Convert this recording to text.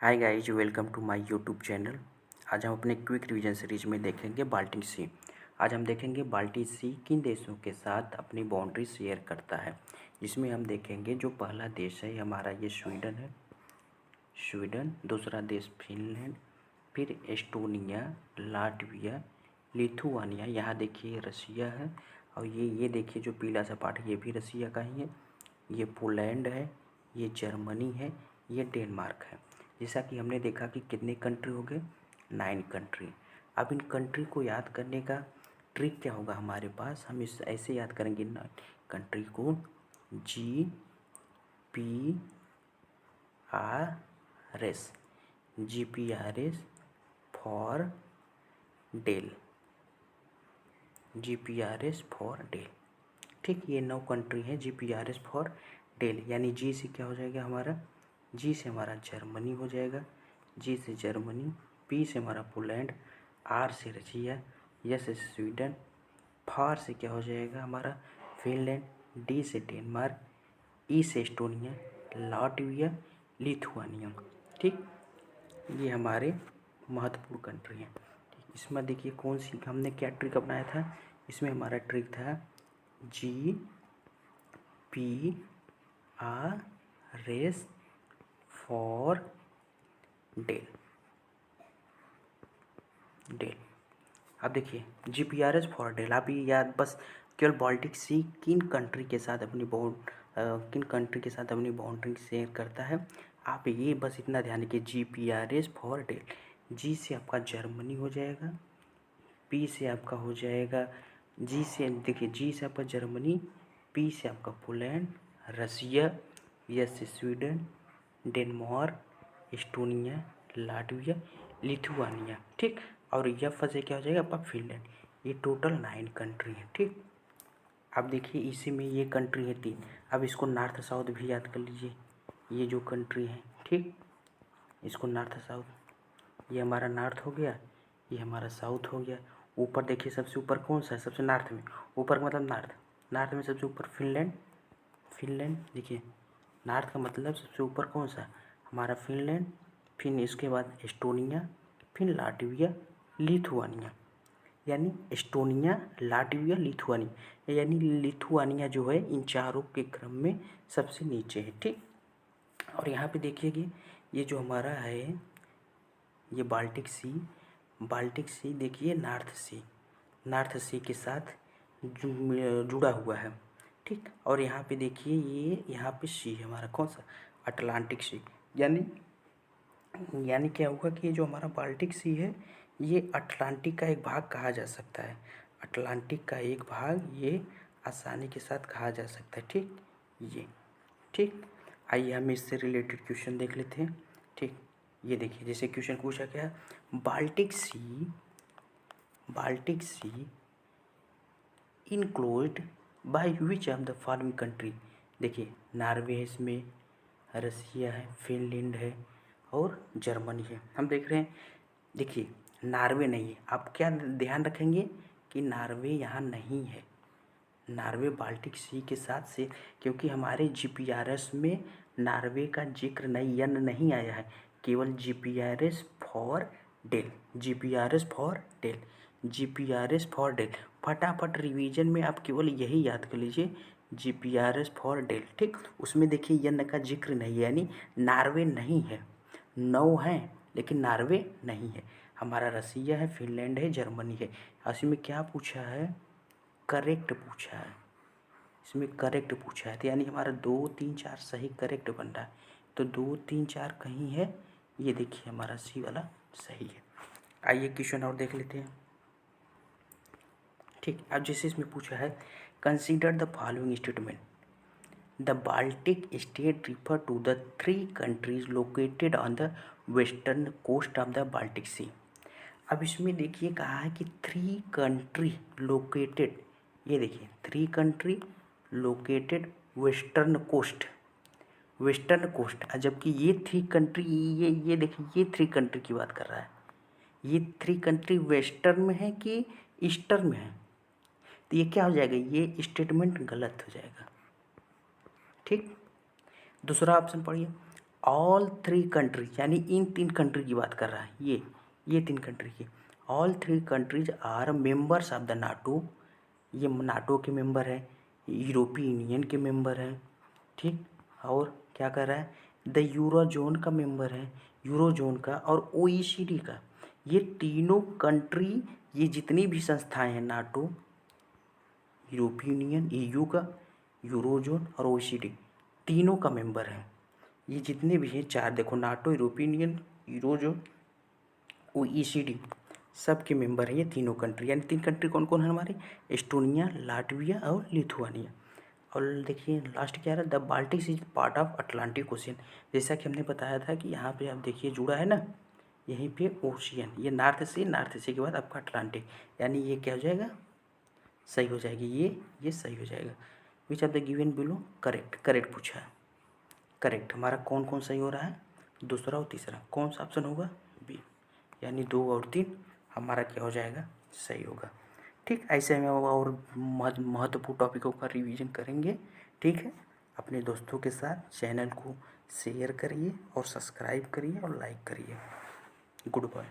Hi guys, welcome to my YouTube channel. आज हम अपने क्विक रिवीजन सीरीज में देखेंगे बाल्टिक सी। आज हम देखेंगे बाल्टिक सी किन देशों के साथ अपनी बाउंड्री शेयर करता है। जिसमें हम देखेंगे जो पहला देश है हमारा ये स्वीडन है। स्वीडन, दूसरा देश फिनलैंड, फिर एस्टोनिया, लाटविया, लिथुआनिया, यहाँ देखिए रसिया है, और ये देखिए जो पीला सा पार्ट ये भी रसिया का ही है। ये पोलैंड है, ये जर्मनी है, ये डेनमार्क है। जैसा कि हमने देखा कि कितने कंट्री हो गए, 9 कंट्री। अब इन कंट्री को याद करने का ट्रिक क्या होगा हमारे पास, हम इस ऐसे याद करेंगे 9 कंट्री को। GPRS, GPRS for Dell, GPRS for Dell. ठीक, ये 9 कंट्री है GPRS फॉर डेल। यानी जी से क्या हो जाएगा हमारा, जी से हमारा जर्मनी हो जाएगा, जी से जर्मनी, पी से हमारा पोलैंड, आर से रशिया, एस से स्वीडन, फार से क्या हो जाएगा हमारा फिनलैंड, डी से डेनमार्क, ई से एस्टोनिया, लाटविया, लिथुआनिया। ठीक, ये हमारे महत्वपूर्ण कंट्री हैं। ठीक, इसमें देखिए कौन सी हमने क्या ट्रिक अपनाया था। इसमें हमारा ट्रिक था GPRS फॉर डेल। अब देखिए GPRS फॉर डेल, आप ये याद बस केवल बाल्टिक सी किन कंट्री के साथ अपनी बाउंड्री शेयर करता है। आप ये बस इतना ध्यान रखिए, GPRS फॉर डेल। जी से आपका जर्मनी हो जाएगा, पी से आपका हो जाएगा, जी से देखिए जी से आपका जर्मनी, पी से आपका पोलैंड, रसिया, एस से Sweden, Denmark, Estonia, Latvia, Lithuania. ठीक, और एफ से क्या हो जाएगा आपका फिनलैंड। ये टोटल 9 कंट्री है। ठीक, अब देखिए इसी में ये कंट्री है 3। अब इसको नॉर्थ साउथ भी याद कर लीजिए, ये जो कंट्री है। ठीक, इसको नॉर्थ साउथ, ये हमारा नॉर्थ हो गया, ये हमारा साउथ हो गया। ऊपर देखिए सबसे ऊपर कौन सा है, सबसे नॉर्थ में, ऊपर का मतलब नॉर्थ, नॉर्थ में सबसे ऊपर फिनलैंड। फिनलैंड देखिए, नॉर्थ का मतलब सबसे ऊपर कौन सा हमारा फिनलैंड, फिर इसके बाद एस्टोनिया, फिर लाटविया, लिथुआनिया। यानी एस्टोनिया, लाटविया, लिथुआनिया, यानी लिथुआनिया जो है इन चारों के क्रम में सबसे नीचे है। ठीक, और यहाँ पे देखिए कि ये जो हमारा है ये बाल्टिक सी देखिए नॉर्थ सी के साथ जुड़ा हुआ है। ठीक, और यहाँ पे देखिए ये यहाँ पे सी है हमारा कौन सा, अटलांटिक सी। यानी क्या हुआ कि ये जो हमारा बाल्टिक सी है ये अटलांटिक का एक भाग कहा जा सकता है। अटलांटिक का एक भाग ये आसानी के साथ कहा जा सकता है। ठीक, ये ठीक, आइए हम इससे रिलेटेड क्वेश्चन देख लेते हैं। ठीक, ये देखिए जैसे क्वेश्चन पूछा गया है, Baltic sea enclosed by which of the following country. देखिए नॉर्वे है, इसमें रसिया है, फिनलैंड है और जर्मनी है। हम देख रहे हैं, देखिए नॉर्वे नहीं है। आप क्या ध्यान रखेंगे कि नॉर्वे यहाँ नहीं है। नॉर्वे बाल्टिक सी के साथ से, क्योंकि हमारे GPRS में नॉर्वे का जिक्र नहीं आया है, केवल GPRS for Dell, GPRS for Dell, GPRS for Dell. फटाफट रिवीजन में आप केवल यही याद कर लीजिए, GPRS फॉर डेल। ठीक, उसमें देखिए यन का जिक्र नहीं है, यानी नॉर्वे नहीं है। 9 है लेकिन नॉर्वे नहीं है। हमारा रसिया है, फिनलैंड है, जर्मनी है। इसमें क्या पूछा है, करेक्ट पूछा है। इसमें करेक्ट पूछा है, तो यानी हमारा 2, 3, 4 सही करेक्ट बन रहा है। तो 2, 3, 4 कहीं है, ये देखिए हमारा सी वाला सही है। आइए क्वेश्चन और देख लेते हैं। ठीक, अब जैसे इसमें पूछा है, consider the following statement, the Baltic state refer to the 3 countries located on the western coast of the Baltic sea. अब इसमें देखिए कहा है कि 3 कंट्री लोकेटेड, ये देखिए 3 कंट्री लोकेटेड वेस्टर्न कोस्ट, जबकि ये 3 कंट्री, ये देखिए ये 3 कंट्री की बात कर रहा है। ये 3 कंट्री वेस्टर्न में है कि ईस्टर्न में है, तो ये क्या हो जाएगा, ये स्टेटमेंट गलत हो जाएगा। ठीक, दूसरा ऑप्शन पढ़िए, ऑल थ्री कंट्रीज, यानी इन 3 कंट्री की बात कर रहा है ये 3 कंट्री की। All 3 countries are members of the NATO, ये नाटो के मेंबर है, यूरोपीय यूनियन के मेंबर हैं, ठीक। और क्या कर रहा है, द यूरो जोन का मेंबर है, यूरो जोन का और OECD का। ये तीनों कंट्री, ये जितनी भी संस्थाएं हैं, नाटो, यूरोपीय यूनियन, EU का, यूरो जोन और OECD, तीनों का मेंबर है। ये जितने भी हैं 4, देखो, नाटो, यूरोपीय यूनियन, यूरो जोन, OECD, सब के मेंबर हैं ये तीनों कंट्री। यानी 3 कंट्री कौन कौन है हमारे, एस्टोनिया, लाटविया और लिथुआनिया। और देखिए लास्ट क्या है, the Baltic is part of Atlantic ocean. जैसा कि हमने बताया था कि यहाँ पे आप देखिए जुड़ा है ना, यहीं पे ओशियन, ये नॉर्थ से के बाद आपका अटलांटिक, यानी ये क्या हो जाएगा, सही हो जाएगी, ये सही हो जाएगा। विच of the given below correct पूछा है। करेक्ट हमारा कौन कौन सही हो रहा है, दूसरा और तीसरा, कौन सा ऑप्शन होगा, बी, यानी 2 और 3 हमारा क्या हो जाएगा, सही होगा। ठीक, ऐसे हम और महत्वपूर्ण टॉपिकों का रिवीजन करेंगे। ठीक है, अपने दोस्तों के साथ चैनल को शेयर करिए और सब्सक्राइब करिए और लाइक करिए। Good bye.